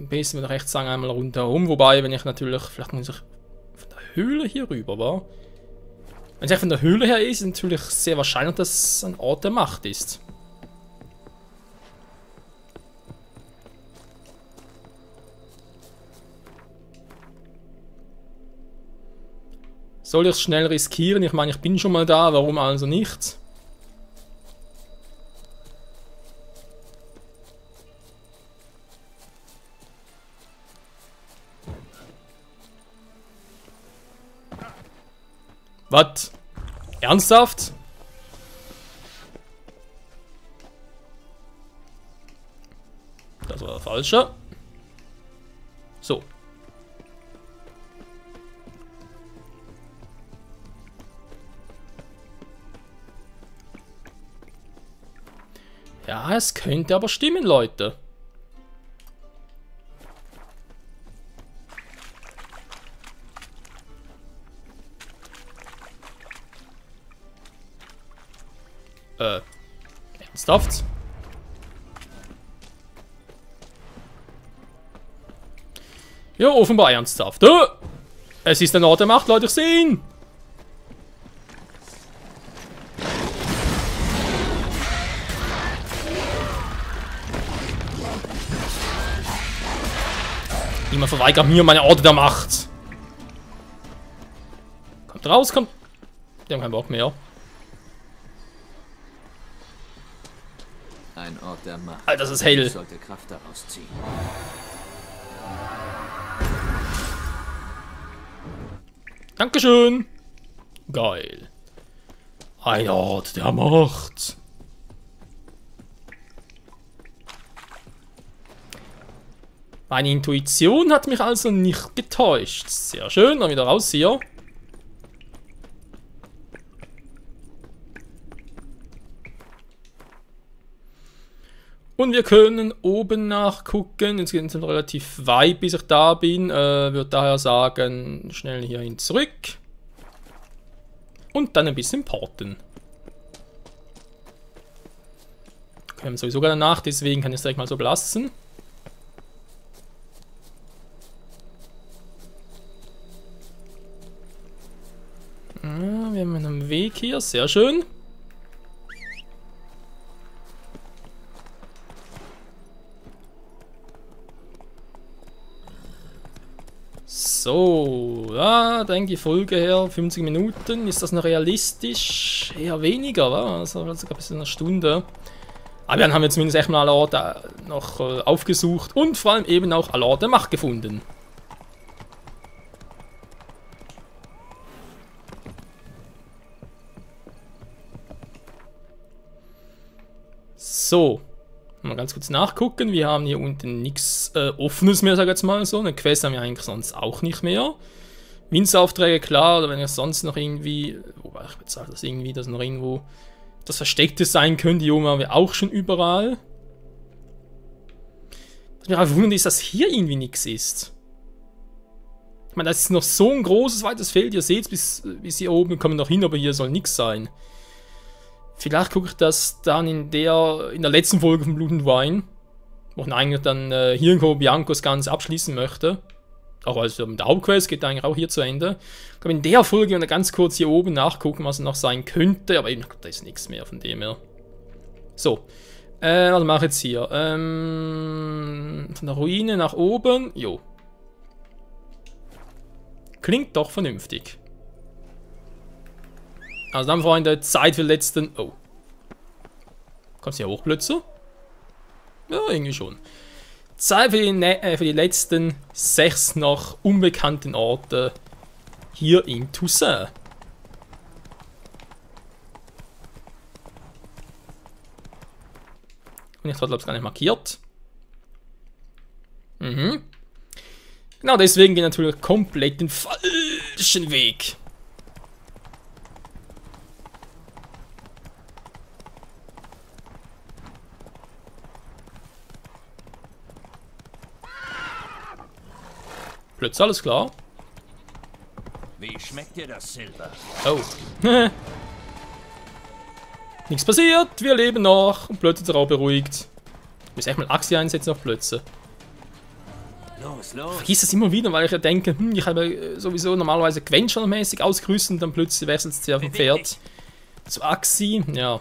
Besten wir rechts sagen, einmal rundherum. Wobei, wenn ich natürlich, vielleicht muss ich von der Höhle hier rüber, wa? Wenn es echt von der Höhle her ist, ist natürlich sehr wahrscheinlich, dass es ein Ort der Macht ist. Soll ich es schnell riskieren? Ich meine, ich bin schon mal da, warum also nicht? Was? Ernsthaft? Das war der falsche. So. Ja, es könnte aber stimmen, Leute. Ernsthaft? Ja, offenbar ernsthaft. Es ist ein Ort der Macht, Leute, ich sehe ihn. Niemand verweigert mir meine Orte der Macht. Kommt raus, kommt. Die haben keinen Bock mehr. Ein Ort der Macht. Alter, das ist hell. Ich sollte Kraft daraus ziehen. Dankeschön. Geil. Ein Ort der Macht. Meine Intuition hat mich also nicht getäuscht. Sehr schön, dann wieder raus hier. Und wir können oben nachgucken. Jetzt geht es relativ weit, bis ich da bin. Würde daher sagen, schnell hierhin zurück. Und dann ein bisschen porten. Können wir sowieso danach, deswegen kann ich es direkt mal so belassen. Ja, wir haben einen Weg hier, sehr schön. So, ja, denke ich, Folge her, 50 Minuten. Ist das noch realistisch? Eher weniger, wa? Also sogar bis eine Stunde. Aber dann haben wir zumindest echt mal alle Orte noch aufgesucht und vor allem eben auch alle Orte der Macht gefunden. So. Mal ganz kurz nachgucken. Wir haben hier unten nichts Offenes mehr, sag ich jetzt mal so. Eine Quest haben wir eigentlich sonst auch nicht mehr. Winzaufträge, klar, oder wenn es sonst noch irgendwie. Wobei ich würde sagen, dass irgendwie das noch irgendwo das Verstecktes sein könnte. Hier oben haben wir auch schon überall. Was mich einfach wundert, ist, dass hier irgendwie nichts ist. Ich meine, das ist noch so ein großes, weites Feld. Ihr seht es bis hier oben, wir kommen noch hin, aber hier soll nichts sein. Vielleicht gucke ich das dann in der letzten Folge von Blut und Wein, wo ich eigentlich dann hier in Cabo Bianco das Ganze abschließen möchte. Auch also mit der Hauptquest geht eigentlich auch hier zu Ende. Ich glaube, in der Folge und ganz kurz hier oben nachgucken, was noch sein könnte, aber eben, da ist nichts mehr von dem her. So, was mache ich jetzt hier? Von der Ruine nach oben, jo. Klingt doch vernünftig. Also dann, Freunde, Zeit für den letzten... Oh. Kommst du hier hoch, Blötze? Ja, irgendwie schon. Zeit für die letzten 6 noch unbekannten Orte hier in Toussaint. Und ich glaube, es gar nicht markiert. Mhm. Genau deswegen gehen wir natürlich komplett den falschen Weg. Plötzlich alles klar. Wie schmeckt dir das Silber? Oh. Nichts passiert, wir leben noch. Und plötzlich ist er auch beruhigt. Ich muss echt mal Achse einsetzen auf Plötze. Los, Ich los. vergiss das immer wieder, weil ich ja denke, ich habe sowieso normalerweise Quencher-mäßig ausgerüstet und dann plötzlich wechselt es ja vom Pferd zu Axi. Ja.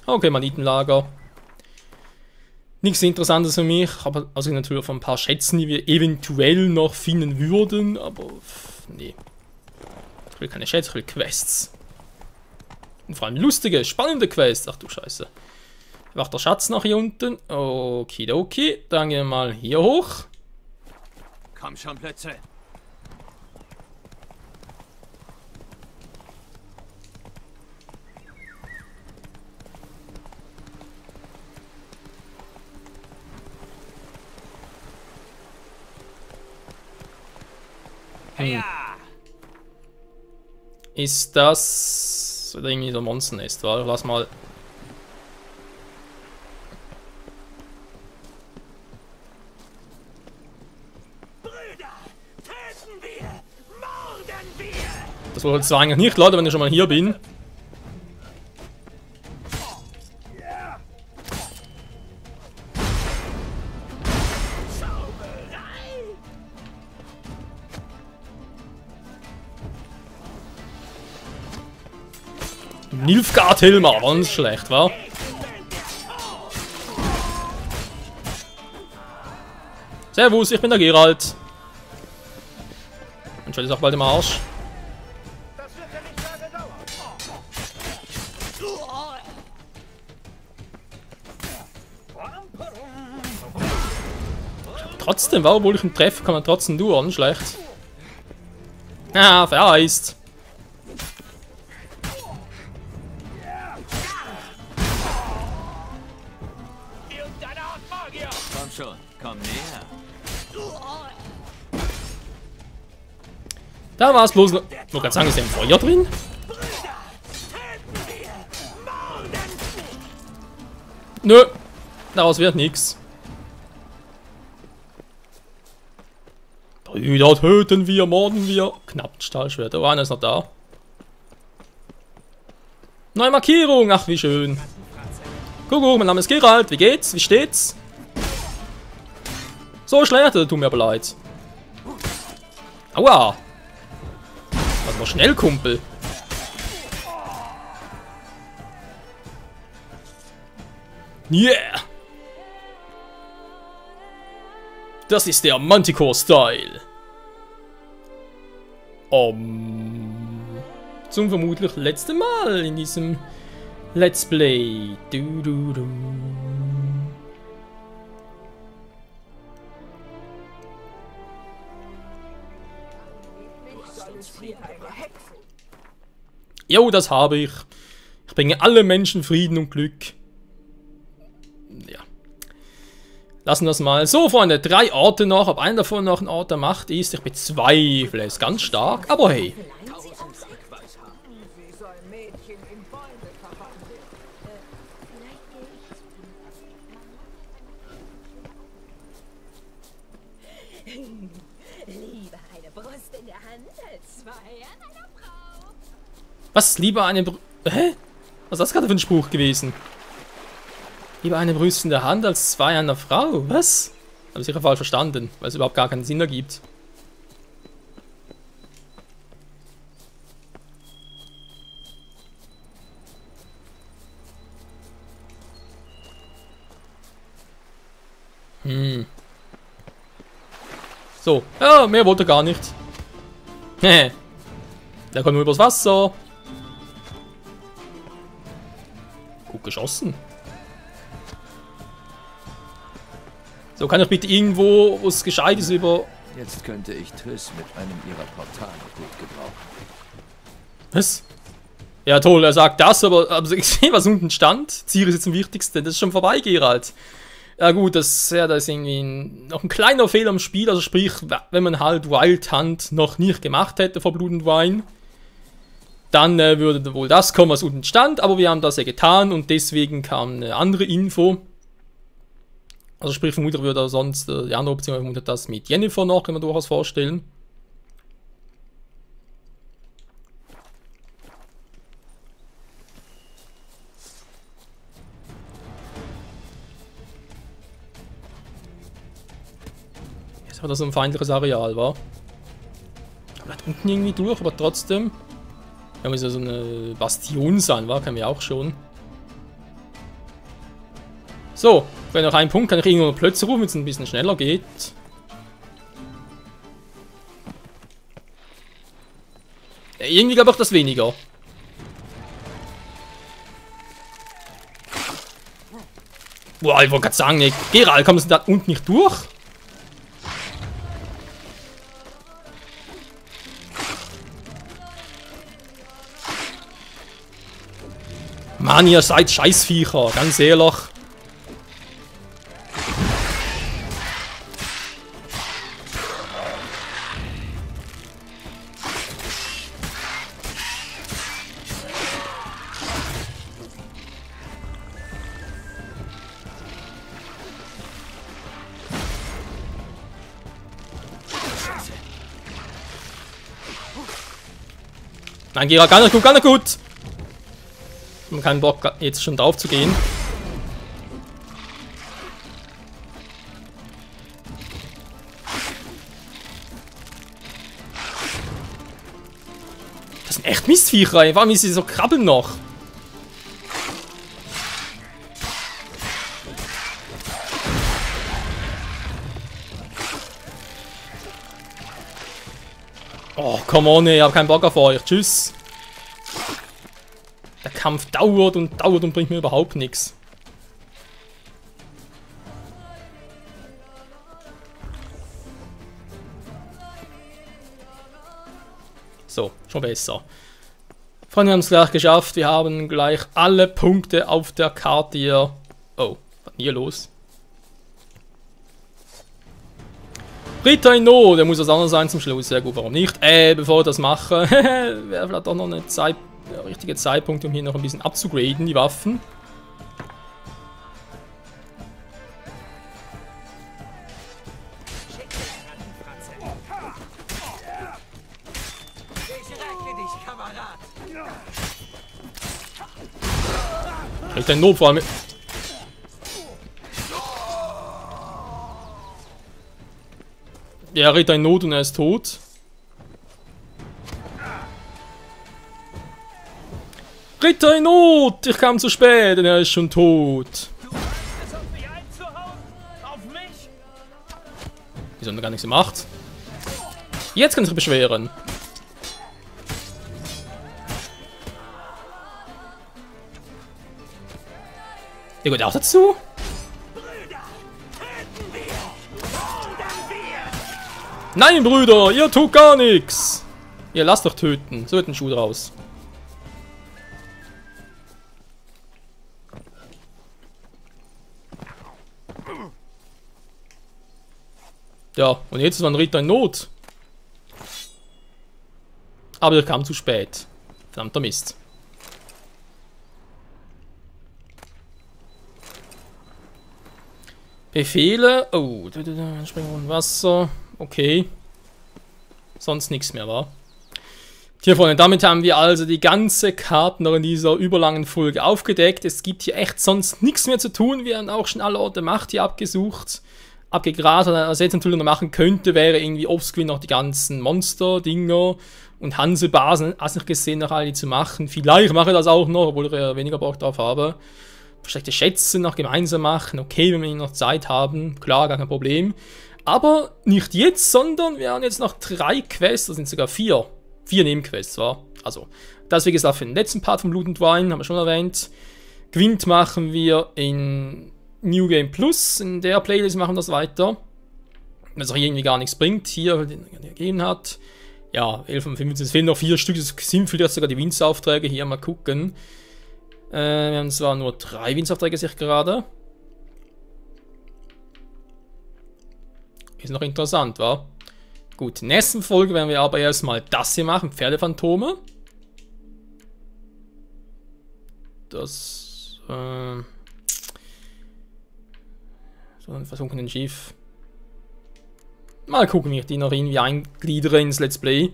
Okay, Manitenlager. Nichts Interessantes für mich, aber also natürlich von ein paar Schätzen, die wir eventuell noch finden würden, aber nee. Ich will keine Schätze, ich will Quests. Und vor allem lustige, spannende Quests. Ach du Scheiße. Wacht der Schatz noch hier unten? Okidoki. Dann gehen wir mal hier hoch. Komm schon, Plötze. Ist das oder irgendwie so ein Monsternest, war? Lass mal. Das wollte ich eigentlich nicht, Leute, wenn ich schon mal hier bin. Nilfgaard Hilmar, war nicht schlecht, wa? Servus, ich bin der Geralt. Und schon ist auch bald im Arsch. Das wird ja nicht lange dauern. Trotzdem, obwohl ich ihn treffe, kann man trotzdem durch, nicht schlecht. Ah, vereist. Komm schon, komm näher. Da war es bloß noch. Ich wollte gerade sagen, ist ja ein Feuer drin? Nö, daraus wird nichts. Brüder, töten wir, morden wir. Knapp Stahlschwert. Oh, einer ist noch da. Neue Markierung, ach wie schön. Kuckuck, mein Name ist Geralt. Wie geht's? Wie steht's? So schlecht, tut mir aber leid. Aua. Warte mal schnell, Kumpel. Yeah. Das ist der Manticore-Style. Zum vermutlich letzten Mal in diesem Let's Play. Jo, das habe ich. Ich bringe alle Menschen Frieden und Glück. Ja. Lassen wir das mal. So, Freunde, 3 Orte noch. Ob einer davon noch ein Ort der Macht ist, ich bezweifle es ganz stark. Aber hey. Lieber eine Brust in der Hand als 2 an einer Frau. Was? Lieber eine Hä? Was ist das gerade für ein Spruch gewesen? Lieber eine Brust in der Hand als 2 an einer Frau? Was? Habe ich sicher falsch verstanden, weil es überhaupt gar keinen Sinn ergibt. So, ja, mehr wollte er gar nicht. Der kommt nur übers Wasser. Gut geschossen. So, kann ich bitte irgendwo, wo es gescheit ist, über... Jetzt könnte ich Triss mit einem ihrer Portale gut gebrauchen. Was? Ja toll, er sagt das, aber ich sehe, was unten stand. Zier ist jetzt am wichtigsten, das ist schon vorbei, Geralt. Ja gut, das ist irgendwie noch ein kleiner Fehler im Spiel, also sprich, wenn man halt Wild Hunt noch nicht gemacht hätte vor Blood and Wine, dann würde wohl das kommen, was unten stand, aber wir haben das ja getan und deswegen kam eine andere Info. Also sprich, vermutlich würde er sonst, die andere Option vermutet das mit Yennefer noch, kann man durchaus vorstellen. Jetzt war das so ein feindliches Areal, war. Aber da unten irgendwie durch, aber trotzdem. Ja, muss ja so eine Bastion sein, war, kennen wir auch schon. So, wenn noch ein Punkt, kann ich irgendwo Plötze rufen, wenn es ein bisschen schneller geht. Irgendwie glaube ich das weniger. Boah, ich wollte gerade sagen, ey, Geralt, kommst du da unten nicht durch? Mann, ihr seid Scheißviecher, ganz ehrlich. Nein, Geralt, gar nicht gut, gar nicht gut. Man keinen Bock jetzt schon drauf zu gehen. Das sind echt Mistviecher, ey. Warum ist sie so krabbeln noch? Oh, come on, ey. Ich hab keinen Bock auf euch. Tschüss. Kampf dauert und dauert und bringt mir überhaupt nichts. So, schon besser. Freunde, wir haben es gleich geschafft. Wir haben gleich alle Punkte auf der Karte hier. Oh, was ist hier los? Ritter in Not, der muss was anderes sein zum Schluss. Sehr gut, warum nicht? Bevor ich das mache, wäre vielleicht auch noch eine richtige Zeitpunkt, um hier noch ein bisschen abzugraden, die Waffen. Ritter in Not vor allem. Ja, Ritter in Not und er ist tot. Ritter in Not! Ich kam zu spät, denn er ist schon tot. Wieso haben wir gar nichts gemacht? Jetzt kann ich mich beschweren. Der gehört auch dazu? Nein, Brüder, ihr tut gar nichts. Ihr lasst doch töten. So wird ein Schuh draus. Ja, und jetzt ist ein Ritter in Not. Aber der kam zu spät. Verdammter Mist. Befehle. Oh, Springen und Wasser. Okay. Sonst nichts mehr, war. Hier, Freunde, damit haben wir also die ganze Karte noch in dieser überlangen Folge aufgedeckt. Es gibt hier echt sonst nichts mehr zu tun. Wir haben auch schon alle Orte Macht hier abgesucht. Abgegrast. Was jetzt natürlich noch machen könnte, wäre irgendwie offscreen noch die ganzen Monster-Dinger und Hansebasen. Hast nicht gesehen, noch alle zu machen. Vielleicht mache ich das auch noch, obwohl ich ja weniger Bock drauf habe. Versteckte Schätze noch gemeinsam machen. Okay, wenn wir noch Zeit haben. Klar, gar kein Problem. Aber nicht jetzt, sondern wir haben jetzt noch 3 Quests, das sind sogar 4. 4 Nebenquests, war. Also, das wie gesagt für den letzten Part von Blut und Wein, haben wir schon erwähnt. Gewinnt machen wir in New Game Plus, in der Playlist machen wir das weiter. Was auch irgendwie gar nichts bringt, hier, den gegeben hat. Ja, 11 von 15, es fehlen noch 4 Stück, das sind vielleicht sogar die Winzaufträge, hier mal gucken. Wir haben zwar nur 3 Winzaufträge, sehe ich gerade. Ist noch interessant, wa? Gut, in der nächsten Folge werden wir aber erstmal das hier machen, Pferdephantome. Das, so ein versunkenen Schiff. Mal gucken, wie ich die noch irgendwie eingliedere ins Let's Play.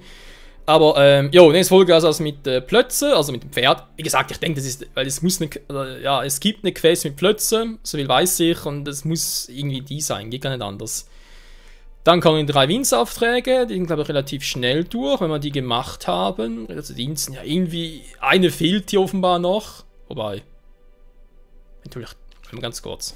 Aber, nächste Folge also mit Plötze, also mit dem Pferd. Wie gesagt, ich denke, das ist, weil es muss ja, es gibt eine Quest mit Plötze, so viel weiß ich, und es muss irgendwie die sein, geht gar nicht anders. Dann kommen 3 Winzaufträge, die sind, glaube ich, relativ schnell durch, wenn wir die gemacht haben. Also Diensten, ja, irgendwie, eine fehlt hier offenbar noch. Wobei, natürlich, ganz kurz.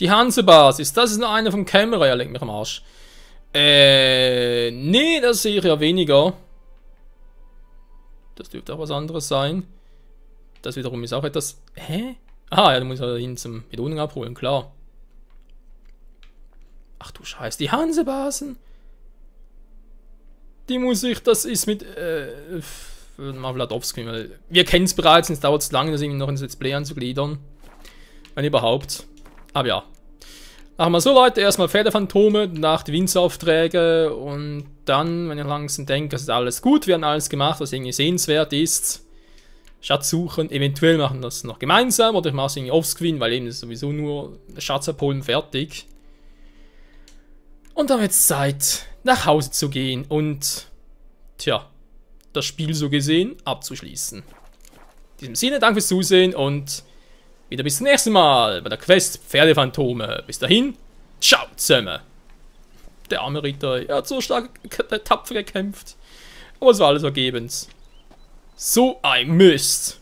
Die Hansebasis, das ist noch eine vom Kämmerer, ja, leg mich am Arsch. Nee, das sehe ich ja weniger. Das dürfte auch was anderes sein. Das wiederum ist auch etwas... Hä? Ah, ja, du musst ja hin zum Belohnung abholen, klar. Ach du Scheiße, die Hansebasen. Die muss ich, das ist mit... mal vielleicht offscreen, weil wir kennen es bereits und es dauert zu lange, das irgendwie noch ins Let's Play anzugliedern. Wenn überhaupt. Aber ja. Machen wir so, Leute, erstmal Pferdephantome, danach die Winzaufträge und dann, wenn ihr langsam denkt, das ist alles gut, wir haben alles gemacht, was irgendwie sehenswert ist. Schatz suchen, eventuell machen wir das noch gemeinsam oder ich mache es irgendwie offscreen, weil eben ist sowieso nur Schatz abholen, fertig. Und dann wird es Zeit, nach Hause zu gehen und, tja, das Spiel so gesehen abzuschließen. In diesem Sinne, danke fürs Zusehen und wieder bis zum nächsten Mal bei der Quest Pferdephantome. Bis dahin, ciao zusammen. Der arme Ritter, er hat so stark tapfer gekämpft, aber es war alles vergebens. So ein Mist.